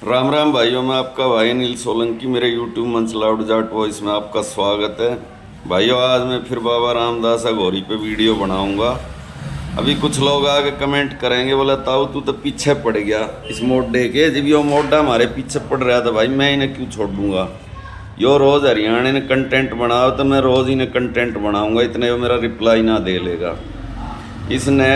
राम राम भाइयों, मैं आपका भाई अनिल सोलंकी। मेरे यूट्यूब मंच लाउड जाट वॉइस में आपका स्वागत है। भाइयों, आज मैं फिर बाबा रामदास अघोरी पे वीडियो बनाऊंगा। अभी कुछ लोग आगे कमेंट करेंगे, बोला ताऊ तू तो पीछे पड़ गया इस मोडे के। जब यो मोडा हमारे पीछे पड़ रहा था भाई, मैं इन्हें क्यों छोड़ दूंगा। यो रोज़ हरियाणा ने कंटेंट बनाओ तो मैं रोज़ इन्हें कंटेंट बनाऊंगा, इतने वो मेरा रिप्लाई ना दे लेगा। इसने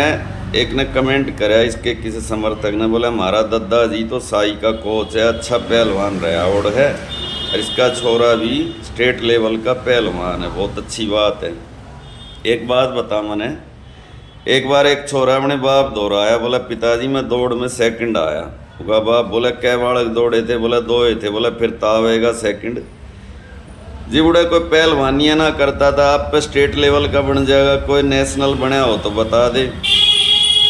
एक ने कमेंट करा, इसके किसी समर्थक ने बोला हमारा दादाजी तो साई का कोच है, अच्छा पहलवान रहा और है, और इसका छोरा भी स्टेट लेवल का पहलवान है, बहुत अच्छी बात है। एक बात बता मैंने, एक बार एक छोरा अपने बाप दोहराया, बोला पिताजी मैं दौड़ में सेकंड आया। होगा बाप, बोला कै बालक दौड़े थे, बोला दो ही थे, बोला फिर तावेगा सेकंड। जिबड़े कोई पहलवानियाँ ना करता था, आप पे स्टेट लेवल का बन जाएगा, कोई नेशनल बना हो तो बता दे।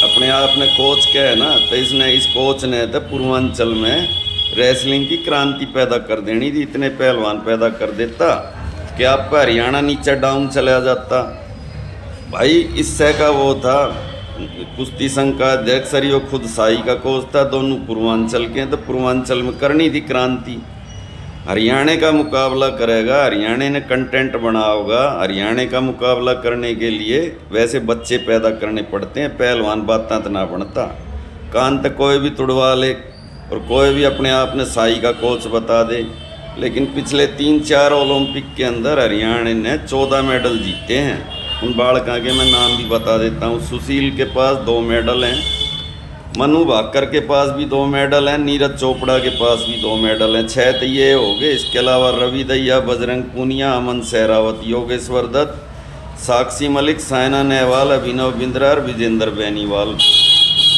अपने आप में कोच क्या है ना, तो इसने इस कोच ने तो पूर्वांचल में रेसलिंग की क्रांति पैदा कर देनी थी। इतने पहलवान पैदा कर देता कि आपका हरियाणा नीचे डाउन चला जाता भाई। इससे का वो था कुश्ती संघ का अध्यक्ष, वो खुद साई का कोच था, दोनों पूर्वांचल के, तो पूर्वांचल में करनी थी क्रांति। हरियाणा का मुकाबला करेगा, हरियाणा ने कंटेंट बना होगा। हरियाणा का मुकाबला करने के लिए वैसे बच्चे पैदा करने पड़ते हैं, पहलवान बाता तो ना बनता। कान तक कोई भी तुड़वा ले और कोई भी अपने आप ने साई का कोच बता दे। लेकिन पिछले 3-4 ओलंपिक के अंदर हरियाणा ने 14 मेडल जीते हैं। उन बालकों के मैं नाम भी बता देता हूँ। सुशील के पास 2 मेडल हैं, मनु भाकर के पास भी 2 मेडल हैं, नीरज चोपड़ा के पास भी 2 मेडल हैं, 6 तो ये हो गए। इसके अलावा रवि दहिया, बजरंग पूनिया, अमन सहरावत, योगेश्वर दत्त, साक्षी मलिक, साइना नेहवाल, अभिनव बिंद्रा और विजेंद्र बेनीवाल,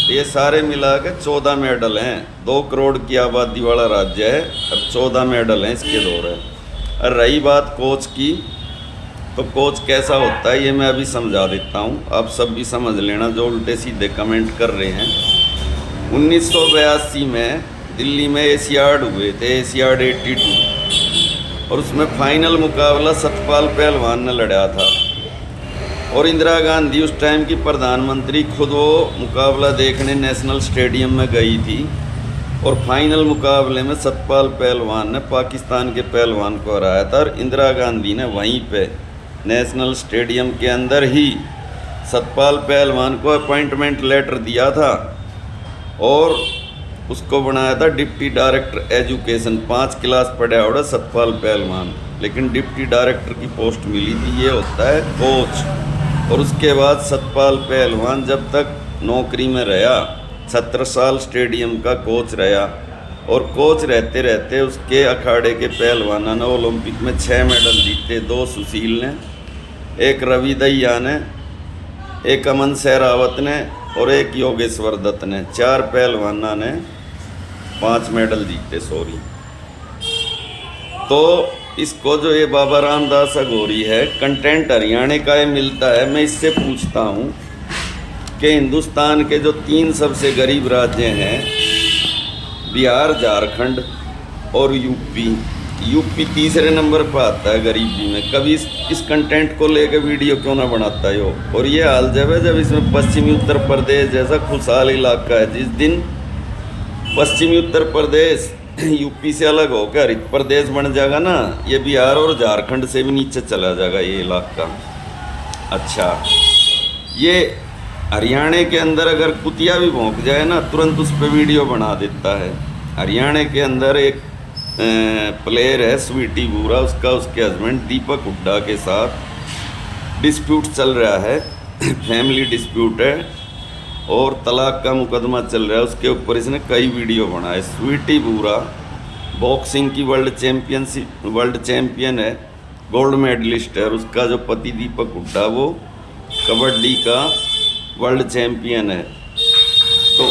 ये सारे मिला के 14 मेडल हैं। 2 करोड़ की आबादी वाला राज्य है और 14 मेडल हैं इसके दौर है। और रही बात कोच की, तो कोच कैसा होता है ये मैं अभी समझा देता हूँ, आप सब भी समझ लेना जो उल्टे सीधे कमेंट कर रहे हैं। 1982 में दिल्ली में एशियाड हुए थे, एशियाड 82, और उसमें फाइनल मुकाबला सतपाल पहलवान ने लड़ा था। और इंदिरा गांधी उस टाइम की प्रधानमंत्री खुद वो मुकाबला देखने नेशनल स्टेडियम में गई थी। और फाइनल मुकाबले में सतपाल पहलवान ने पाकिस्तान के पहलवान को हराया था। और इंदिरा गांधी ने वहीं पे नेशनल स्टेडियम के अंदर ही सतपाल पहलवान को अपॉइंटमेंट लेटर दिया था और उसको बनाया था डिप्टी डायरेक्टर एजुकेशन। 5 क्लास पढ़ा और सतपाल पहलवान, लेकिन डिप्टी डायरेक्टर की पोस्ट मिली थी। ये होता है कोच। और उसके बाद सतपाल पहलवान जब तक नौकरी में रहा, 17 साल स्टेडियम का कोच रहा। और कोच रहते रहते उसके अखाड़े के पहलवानों ने ओलंपिक में 6 मेडल जीते। 2 सुशील ने, एक रवि दहिया ने, एक अमन सहरावत ने और एक योगेश्वर दत्त ने। 4 पहलवानों ने 5 मेडल जीते। तो इसको जो ये बाबा रामदास अघोरी है, कंटेंट हरियाणा का ये मिलता है। मैं इससे पूछता हूँ कि हिंदुस्तान के जो 3 सबसे गरीब राज्य हैं, बिहार, झारखंड और यूपी तीसरे नंबर पर आता है गरीबी में। कभी इस कंटेंट को लेकर वीडियो क्यों ना बनाता है। और ये हाल जब है जब इसमें पश्चिमी उत्तर प्रदेश जैसा खुशहाल इलाका है। जिस दिन पश्चिमी उत्तर प्रदेश यूपी से अलग होकर हरित प्रदेश बन जाएगा ना, ये बिहार और झारखंड से भी नीचे चला जाएगा ये इलाका। अच्छा, ये हरियाणा के अंदर अगर कुतिया भी भौंक जाए ना, तुरंत उस पर वीडियो बना देता है। हरियाणा के अंदर एक प्लेयर है स्वीटी बूरा, उसका उसके हस्बैंड दीपक हुड्डा के साथ डिस्प्यूट चल रहा है, फैमिली डिस्प्यूट है और तलाक का मुकदमा चल रहा है। उसके ऊपर इसने कई वीडियो बनाए। स्वीटी बूरा बॉक्सिंग की वर्ल्ड चैम्पियन है, गोल्ड मेडलिस्ट है। और उसका जो पति दीपक हुड्डा वो कबड्डी का वर्ल्ड चैम्पियन है। तो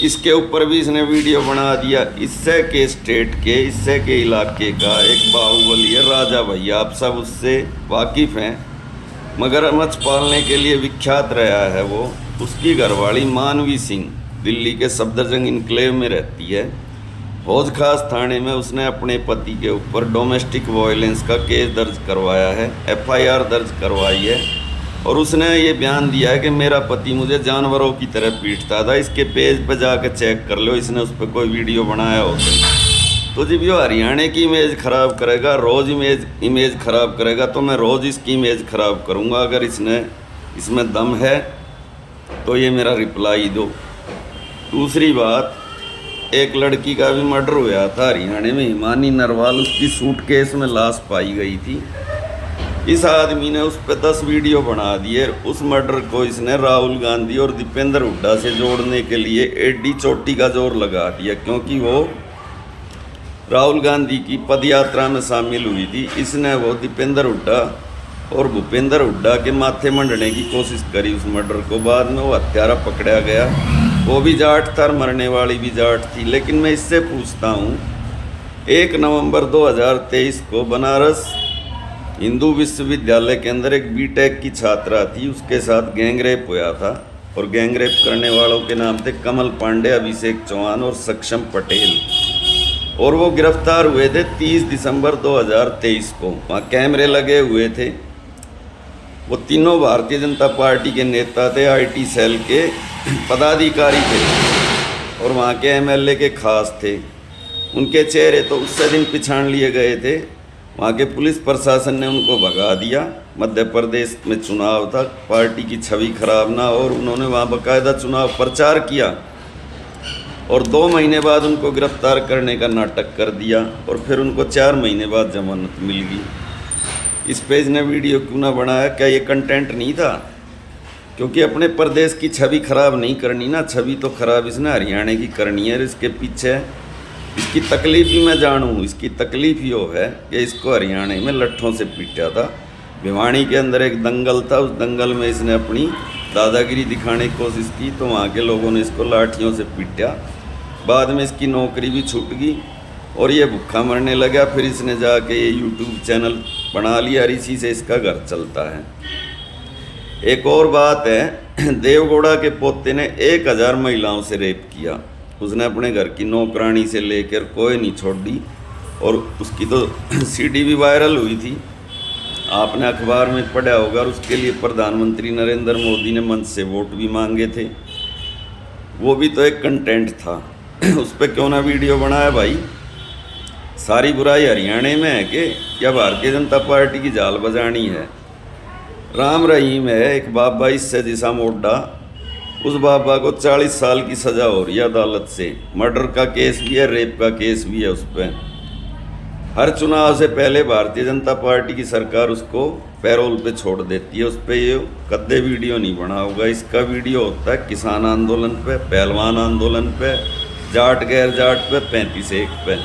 इसके ऊपर भी इसने वीडियो बना दिया। इससे के स्टेट के, इससे के इलाके का एक बाहुबली है राजा भैया, आप सब उससे वाकिफ़ हैं। मगरमच्छ पालने के लिए विख्यात रहा है वो। उसकी घरवाली मानवी सिंह दिल्ली के सफदरजंग इनक्लेव में रहती है। हौज खास थाने में उसने अपने पति के ऊपर डोमेस्टिक वायलेंस का केस दर्ज करवाया है, FIR दर्ज करवाई है। और उसने ये बयान दिया है कि मेरा पति मुझे जानवरों की तरह पीटता था, इसके पेज पे जाकर चेक कर लो, इसने उस पर कोई वीडियो बनाया हो तो जब ये हरियाणा की इमेज ख़राब करेगा, रोज़ इमेज ख़राब करेगा, तो मैं रोज़ इसकी इमेज ख़राब करूँगा। अगर इसमें दम है तो ये मेरा रिप्लाई दो। दूसरी बात, एक लड़की का भी मर्डर हुआ था हरियाणा में, हिमानी नरवाल, उसकी सूटकेस में लाश पाई गई थी। इस आदमी ने उस पर 10 वीडियो बना दिए। उस मर्डर को इसने राहुल गांधी और दीपेंद्र हुड्डा से जोड़ने के लिए एडी चोटी का जोर लगा दिया, क्योंकि वो राहुल गांधी की पदयात्रा में शामिल हुई थी। इसने वो दीपेंद्र हुड्डा और भूपेंद्र हुड्डा के माथे मंडने की कोशिश करी उस मर्डर को। बाद में वो हत्यारा पकड़ा गया, वो भी जाट था, मरने वाली भी जाट थी। लेकिन मैं इससे पूछता हूँ, 1 नवंबर 2023 को बनारस हिंदू विश्वविद्यालय के अंदर एक बीटेक की छात्रा थी, उसके साथ गैंगरेप हुआ था और गैंगरेप करने वालों के नाम थे कमल पांडे, अभिषेक चौहान और सक्षम पटेल, और वो गिरफ्तार हुए थे 30 दिसंबर 2023 को। वहाँ कैमरे लगे हुए थे। वो तीनों भारतीय जनता पार्टी के नेता थे, आईटी सेल के पदाधिकारी थे और वहाँ के एमएलए के खास थे। उनके चेहरे तो उससे दिन पिछाड़ लिए गए थे। वहाँ के पुलिस प्रशासन ने उनको भगा दिया। मध्य प्रदेश में चुनाव था, पार्टी की छवि खराब ना हो, और उन्होंने वहाँ बाकायदा चुनाव प्रचार किया और 2 महीने बाद उनको गिरफ्तार करने का नाटक कर दिया और फिर उनको 4 महीने बाद जमानत मिल गई। इस पेज ने वीडियो क्यों ना बनाया? क्या ये कंटेंट नहीं था? क्योंकि अपने प्रदेश की छवि खराब नहीं करनी ना, छवि तो खराब इसने हरियाणा की करनी है। इसके पीछे इसकी तकलीफ भी मैं जानूँ। इसकी तकलीफ यो है कि इसको हरियाणा में लट्ठों से पीटा था। भिवानी के अंदर एक दंगल था, उस दंगल में इसने अपनी दादागिरी दिखाने की कोशिश की तो वहाँ के लोगों ने इसको लाठियों से पीटा। बाद में इसकी नौकरी भी छूट गई और ये भूखा मरने लगा। फिर इसने जाके ये यूट्यूब चैनल बना लिया और इसी से इसका घर चलता है। एक और बात है, देवगौड़ा के पोते ने 1000 महिलाओं से रेप किया। उसने अपने घर की नौकरानी से लेकर कोई नहीं छोड़ दी और उसकी तो सीडी भी वायरल हुई थी, आपने अखबार में पढ़ा होगा। और उसके लिए प्रधानमंत्री नरेंद्र मोदी ने मंच से वोट भी मांगे थे। वो भी तो एक कंटेंट था, उस पर क्यों ना वीडियो बनाया भाई? सारी बुराई हरियाणा में है कि या भारतीय जनता पार्टी की जाल बजानी है? राम रहीम है एक बाबा, इससे दिशा मोड्डा, उस बाबा को 40 साल की सज़ा हो रही है अदालत से। मर्डर का केस भी है, रेप का केस भी है उस पर। हर चुनाव से पहले भारतीय जनता पार्टी की सरकार उसको पैरोल पे छोड़ देती है। उस पर ये कद्दे वीडियो नहीं बना होगा। इसका वीडियो होता है किसान आंदोलन पे, पहलवान आंदोलन पे, जाट गैर जाट पे, 35-1 पे,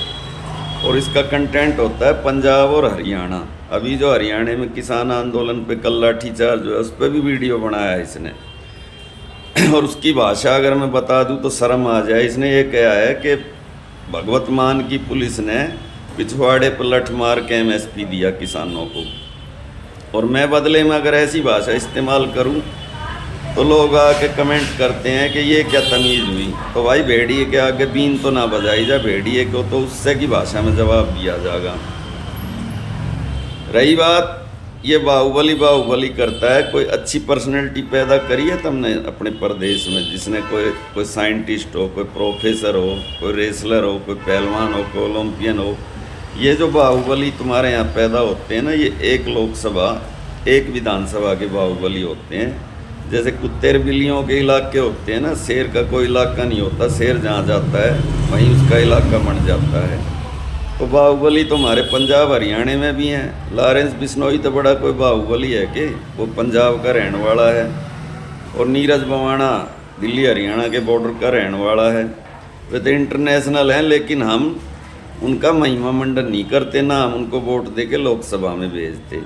और इसका कंटेंट होता है पंजाब और हरियाणा। अभी जो हरियाणा में किसान आंदोलन पे कल लाठीचार्ज हुआ, उस पर भी वीडियो बनाया है इसने। और उसकी भाषा अगर मैं बता दूं तो शर्म आ जाए। इसने ये कहा है कि भगवत मान की पुलिस ने पिछवाड़े पर लठ मार के एमएसपी दिया किसानों को, और मैं बदले में अगर ऐसी भाषा इस्तेमाल करूं तो लोग आके कमेंट करते हैं कि ये क्या तमीज़ हुई। तो भाई भेड़िए के आगे बीन तो ना बजाई जा, भेड़िए को तो उससे की भाषा में जवाब दिया जाएगा। रही बात ये बाहुबली करता है, कोई अच्छी पर्सनैलिटी पैदा करी है तुमने अपने प्रदेश में, जिसने कोई साइंटिस्ट हो, कोई प्रोफेसर हो, कोई रेसलर हो, कोई पहलवान हो, कोई ओलंपियन हो। ये जो बाहुबली तुम्हारे यहाँ पैदा होते हैं ना, ये एक लोकसभा, एक विधानसभा के बाहुबली होते हैं। जैसे कुत्ते बिल्लियों के इलाके होते हैं ना, शेर का कोई इलाका नहीं होता। शेर जहाँ जाता है वहीं उसका इलाका बन जाता है। तो बाहुबली तो हमारे पंजाब हरियाणा में भी हैं। लॉरेंस बिश्नोई तो बड़ा कोई बाहुबली है कि वो पंजाब का रहने वाला है, और नीरज बवाना दिल्ली हरियाणा के बॉर्डर का रहने वाला है। वे तो इंटरनेशनल हैं, लेकिन हम उनका महिमा मंडन नहीं करते, ना हम उनको वोट दे के लोकसभा में भेजते।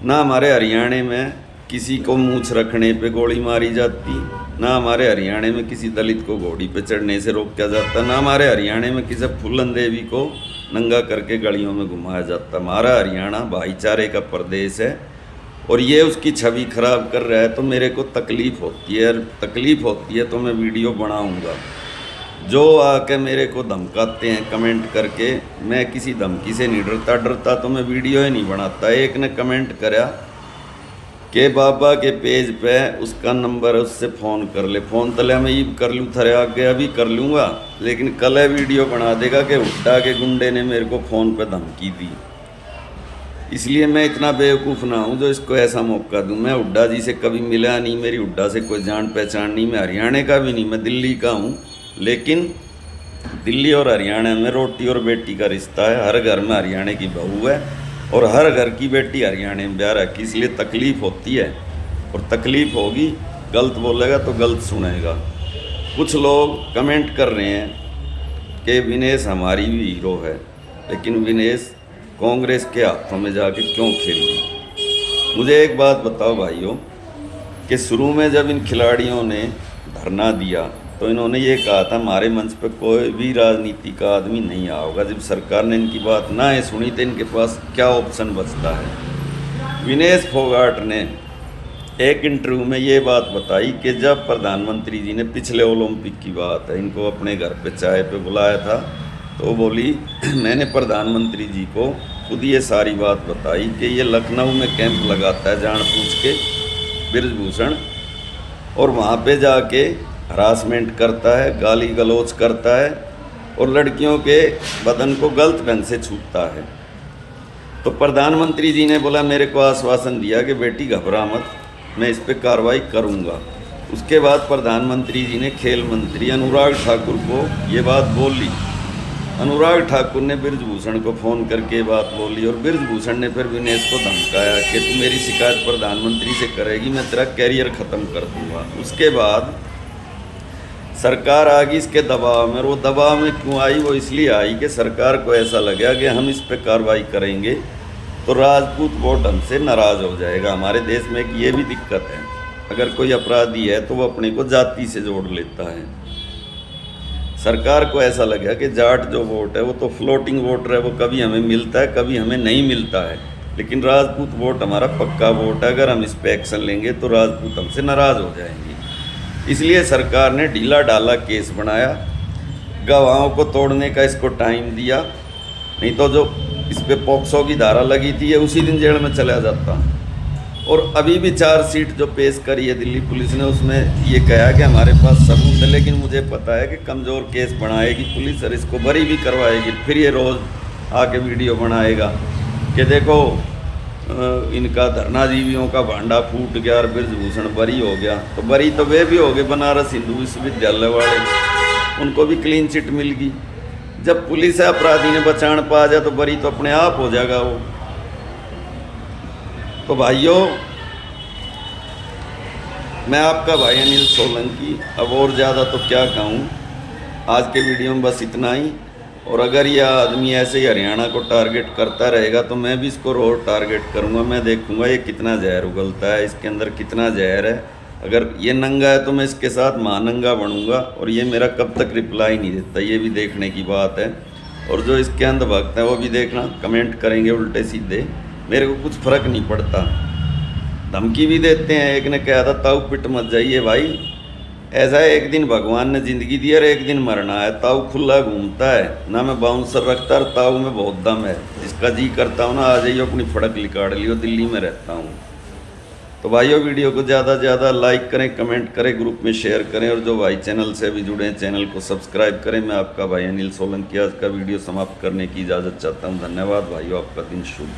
ना हमारे हरियाणा में किसी को मूछ रखने पे गोली मारी जाती, ना हमारे हरियाणा में किसी दलित को घोड़ी पे चढ़ने से रोका जाता, ना हमारे हरियाणा में किसी फूलन देवी को नंगा करके गलियों में घुमाया जाता। हमारा हरियाणा भाईचारे का प्रदेश है, और ये उसकी छवि खराब कर रहा है तो मेरे को तकलीफ़ होती है। तकलीफ़ होती है तो मैं वीडियो बनाऊंगा। जो आके मेरे को धमकाते हैं कमेंट करके, मैं किसी धमकी से नहीं डरता तो मैं वीडियो ही नहीं बनाता। एक ने कमेंट करा के बाबा के पेज पे उसका नंबर है, उससे फ़ोन कर ले। फ़ोन तले मैं ये कर लूँ थरे आगे अभी कर लूँगा, लेकिन कल है वीडियो बना देगा कि हुड्डा के गुंडे ने मेरे को फ़ोन पे धमकी दी। इसलिए मैं इतना बेवकूफ़ ना हूँ जो इसको ऐसा मौका दूँ। मैं हुड्डा जी से कभी मिला नहीं, मेरी हुड्डा से कोई जान पहचान नहीं, मैं हरियाणा का भी नहीं, मैं दिल्ली का हूँ। लेकिन दिल्ली और हरियाणा में रोटी और बेटी का रिश्ता है। हर घर में हरियाणा की बहू है और हर घर की बेटी हरियाणा में ब्याह रखी, इसलिए तकलीफ़ होती है और तकलीफ़ होगी। गलत बोलेगा तो गलत सुनेगा। कुछ लोग कमेंट कर रहे हैं कि विनेश हमारी भी हीरो है, लेकिन विनेश कांग्रेस के हाथों में जाके क्यों खेली। मुझे एक बात बताओ भाइयों कि शुरू में जब इन खिलाड़ियों ने धरना दिया तो इन्होंने ये कहा था हमारे मंच पर कोई भी राजनीति का आदमी नहीं आया होगा। जब सरकार ने इनकी बात ना है सुनी तो इनके पास क्या ऑप्शन बचता है। विनेश फोगाट ने एक इंटरव्यू में ये बात बताई कि जब प्रधानमंत्री जी ने पिछले ओलंपिक की बात है, इनको अपने घर पे चाय पे बुलाया था, तो बोली मैंने प्रधानमंत्री जी को खुद ये सारी बात बताई कि ये लखनऊ में कैंप लगाता है जान पूछ के बृजभूषण, और वहाँ पे जाके हरासमेंट करता है, गाली गलौज करता है और लड़कियों के बदन को गलत ढंग से छूता है। तो प्रधानमंत्री जी ने बोला मेरे को आश्वासन दिया कि बेटी घबरा मत, मैं इस पर कार्रवाई करूँगा। उसके बाद प्रधानमंत्री जी ने खेल मंत्री अनुराग ठाकुर को ये बात बोली। अनुराग ठाकुर ने बृजभूषण को फ़ोन करके बात बोली और बृजभूषण ने फिर विनेश को धमकाया कि तू मेरी शिकायत प्रधानमंत्री से करेगी, मैं तेरा कैरियर ख़त्म कर दूँगा। उसके बाद सरकार आ गई इसके दबाव में, और वो दबाव में क्यों आई, वो इसलिए आई कि सरकार को ऐसा लगा कि हम इस पर कार्रवाई करेंगे तो राजपूत वोट हमसे नाराज़ हो जाएगा। हमारे देश में एक ये भी दिक्कत है, अगर कोई अपराधी है तो वो अपने को जाति से जोड़ लेता है। सरकार को ऐसा लगा कि जाट जो वोट है वो तो फ्लोटिंग वोट है, वो कभी हमें मिलता है कभी हमें नहीं मिलता है, लेकिन राजपूत वोट हमारा पक्का वोट है, अगर हम इस पर एक्शन लेंगे तो राजपूत हमसे नाराज़ हो जाएंगे। इसलिए सरकार ने ढीला ढाला केस बनाया, गवाहों को तोड़ने का इसको टाइम दिया, नहीं तो जो इस पर पॉक्सो की धारा लगी थी ये उसी दिन जेल में चला जाता। और अभी भी चार्जशीट जो पेश करी है दिल्ली पुलिस ने, उसमें ये कहा कि हमारे पास सबूत है, लेकिन मुझे पता है कि कमज़ोर केस बनाएगी पुलिस और इसको बरी भी करवाएगी। फिर ये रोज़ आके वीडियो बनाएगा कि देखो इनका धरनाजीवियों का भांडा फूट गया और बृजभूषण बरी हो गया। तो बरी तो वे भी हो गए, बनारस हिंदू विश्वविद्यालय वाले, उनको भी क्लीन चिट मिल गई। जब पुलिस है अपराधी ने बचान पा जाए तो बरी तो अपने आप हो जाएगा वो। तो भाइयों, मैं आपका भाई अनिल सोलंकी, अब और ज़्यादा तो क्या कहूँ, आज के वीडियो में बस इतना ही। और अगर यह आदमी ऐसे ही हरियाणा को टारगेट करता रहेगा तो मैं भी इसको रोज टारगेट करूँगा। मैं देखूँगा ये कितना जहर उगलता है, इसके अंदर कितना जहर है। अगर ये नंगा है तो मैं इसके साथ महानंगा बनूँगा, और ये मेरा कब तक रिप्लाई नहीं देता ये भी देखने की बात है। और जो इसके अंधभक्त हैं वो भी देखना, कमेंट करेंगे उल्टे सीधे, मेरे को कुछ फ़र्क नहीं पड़ता। धमकी भी देते हैं, एक ने कहा था ताऊ पिट मत जाइए भाई, ऐसा है एक दिन भगवान ने ज़िंदगी दी और एक दिन मरना है। ताऊ खुला घूमता है ना, मैं बाउंसर रखता और ताऊ में बहुत दम है, जिसका जी करता हूँ ना आ जाइए अपनी फड़क लिकाड़ लियो, दिल्ली में रहता हूँ। तो भाइयों वीडियो को ज़्यादा से ज़्यादा लाइक करें, कमेंट करें, ग्रुप में शेयर करें, और जो भाई चैनल से अभी जुड़े हैं चैनल को सब्सक्राइब करें। मैं आपका भाई अनिल सोलंकी आज का वीडियो समाप्त करने की इजाज़त चाहता हूँ। धन्यवाद भाइयों, आपका दिन शुभ हो।